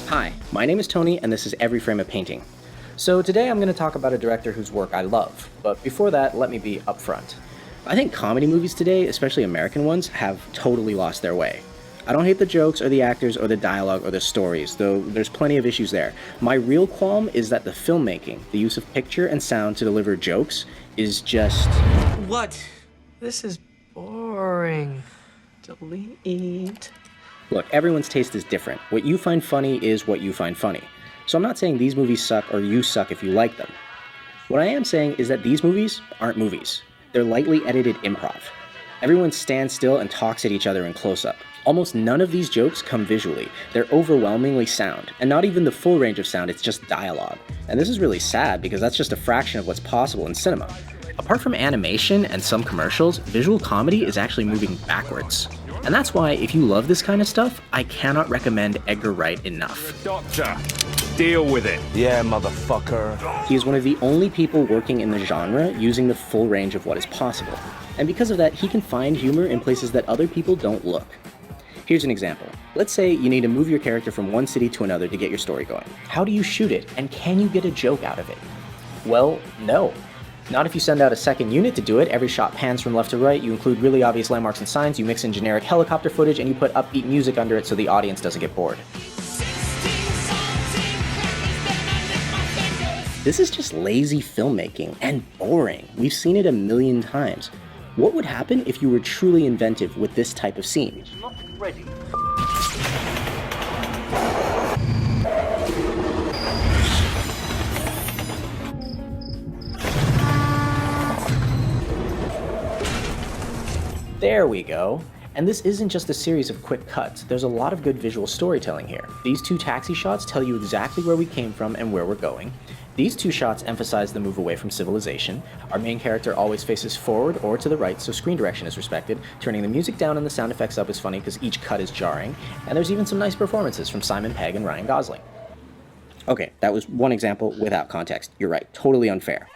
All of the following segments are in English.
Hi, my name is Tony, and this is Every Frame a Painting. So today I'm going to talk about a director whose work I love, but before that, let me be upfront. I think comedy movies today, especially American ones, have totally lost their way. I don't hate the jokes or the actors or the dialogue or the stories, though there's plenty of issues there. My real qualm is that the filmmaking, the use of picture and sound to deliver jokes, is just... What? This is boring. Delete. Look, everyone's taste is different. What you find funny is what you find funny. So I'm not saying these movies suck or you suck if you like them. What I am saying is that these movies aren't movies. They're lightly edited improv. Everyone stands still and talks at each other in close-up. Almost none of these jokes come visually. They're overwhelmingly sound, and not even the full range of sound, it's just dialogue. And this is really sad because that's just a fraction of what's possible in cinema. Apart from animation and some commercials, visual comedy is actually moving backwards. And that's why, if you love this kind of stuff, I cannot recommend Edgar Wright enough. Doctor, deal with it. Yeah, motherfucker. He is one of the only people working in the genre using the full range of what is possible. And because of that, he can find humor in places that other people don't look. Here's an example. Let's say you need to move your character from one city to another to get your story going. How do you shoot it, and can you get a joke out of it? Well, no. Not if you send out a second unit to do it. Every shot pans from left to right, you include really obvious landmarks and signs, you mix in generic helicopter footage, and you put upbeat music under it so the audience doesn't get bored. This is just lazy filmmaking, and boring. We've seen it a million times. What would happen if you were truly inventive with this type of scene? It's not ready. There we go. And this isn't just a series of quick cuts, there's a lot of good visual storytelling here. These two taxi shots tell you exactly where we came from and where we're going. These two shots emphasize the move away from civilization. Our main character always faces forward or to the right, so screen direction is respected. Turning the music down and the sound effects up is funny because each cut is jarring. And there's even some nice performances from Simon Pegg and Ryan Gosling. Okay, that was one example without context. You're right, totally unfair.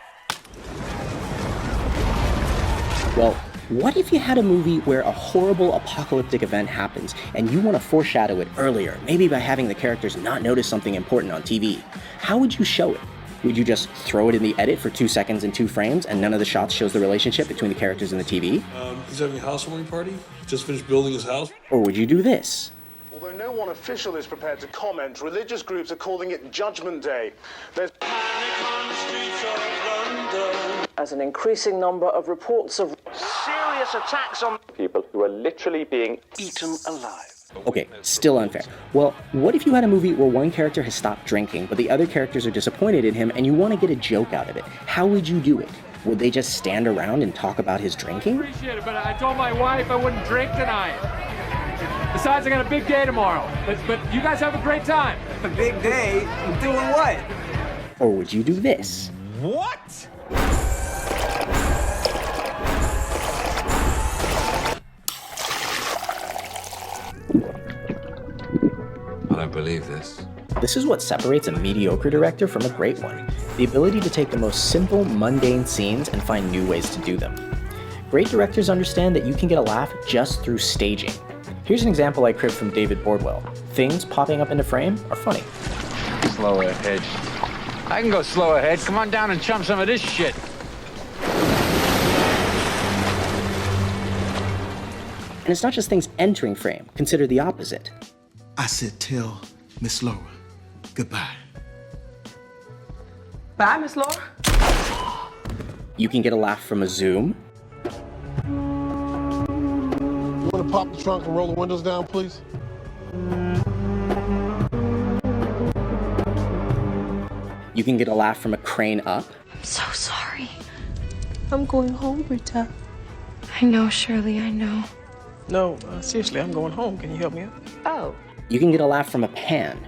Well, what if you had a movie where a horrible apocalyptic event happens and you want to foreshadow it earlier, maybe by having the characters not notice something important on TV? How would you show it? Would you just throw it in the edit for 2 seconds and 2 frames and none of the shots shows the relationship between the characters and the TV? He's having a housewarming party? Just finished building his house? Or would you do this? Although no one official is prepared to comment, religious groups are calling it Judgment Day. There's panic on the streets of London as an increasing number of reports of serious attacks on people who are literally being eaten alive. Okay, still unfair. Well, what if you had a movie where one character has stopped drinking, but the other characters are disappointed in him and you want to get a joke out of it? How would you do it? Would they just stand around and talk about his drinking? Appreciate it, but I told my wife I wouldn't drink tonight. Besides, I got a big day tomorrow. But you guys have a great time. A big day? Doing what? Or would you do this? What? I don't believe this. This is what separates a mediocre director from a great one. The ability to take the most simple, mundane scenes and find new ways to do them. Great directors understand that you can get a laugh just through staging. Here's an example I cribbed from David Bordwell. Things popping up into frame are funny. Slow ahead. I can go slow ahead. Come on down and chum some of this shit. And it's not just things entering frame. Consider the opposite. I said tell Miss Laura goodbye. Bye, Miss Laura. You can get a laugh from a zoom. You want to pop the trunk and roll the windows down, please? You can get a laugh from a crane up. I'm so sorry. I'm going home, Rita. I know, Shirley, I know. No, seriously, I'm going home. Can you help me out? Oh. You can get a laugh from a pan.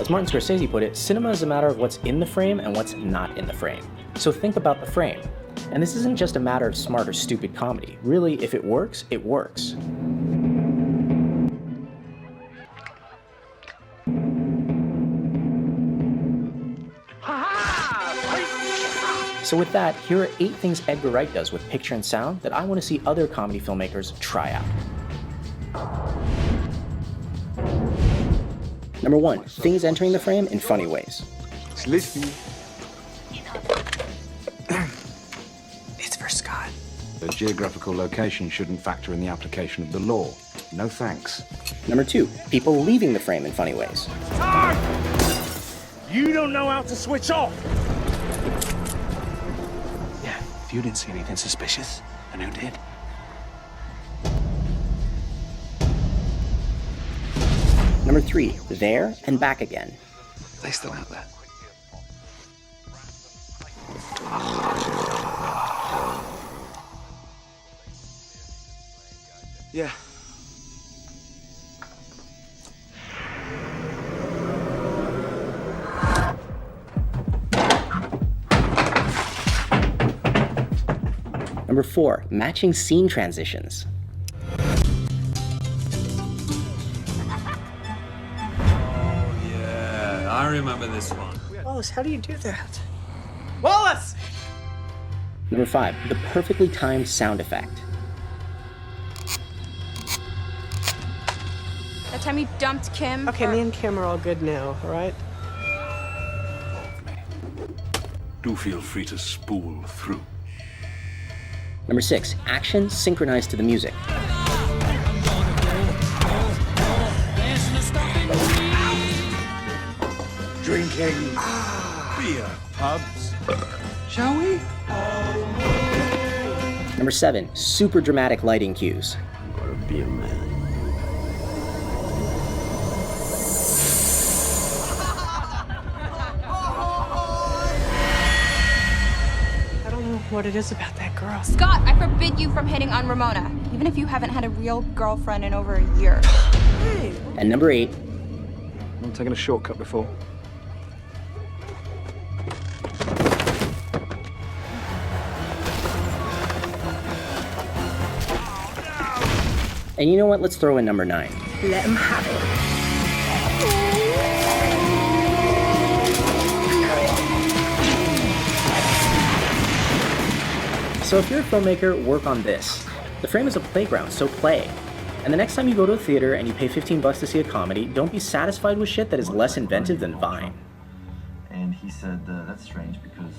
As Martin Scorsese put it, cinema is a matter of what's in the frame and what's not in the frame. So think about the frame. And this isn't just a matter of smart or stupid comedy. Really, if it works, it works. So with that, here are 8 things Edgar Wright does with picture and sound that I want to see other comedy filmmakers try out. Number 1, things entering the frame in funny ways. It's listening. It's for Scott. The geographical location shouldn't factor in the application of the law. No thanks. Number 2, people leaving the frame in funny ways. Time! You don't know how to switch off! Yeah, if you didn't see anything suspicious, then who did? Number 3, there and back again. Are they still out there? Yeah. Number 4, matching scene transitions. Yeah, I remember this one. Wallace, how do you do that? Wallace! Number 5, the perfectly timed sound effect. That time you dumped Kim. Okay, me and Kim are all good now, all right? Do feel free to spool through. Number 6, action synchronized to the music. Drinking. Beer. Pubs. Shall we? Number 7, super dramatic lighting cues. Gotta be a man. I don't know what it is about that girl. Scott, I forbid you from hitting on Ramona, even if you haven't had a real girlfriend in over a year. Hey. And number 8, I've taken a shortcut before. and you know what, let's throw in number 9. Let 'em have it. So if you're a filmmaker, work on this. The frame is a playground, so play. And the next time you go to a theater and you pay $15 to see a comedy, don't be satisfied with shit that is less inventive than Vine. And he said, that's strange because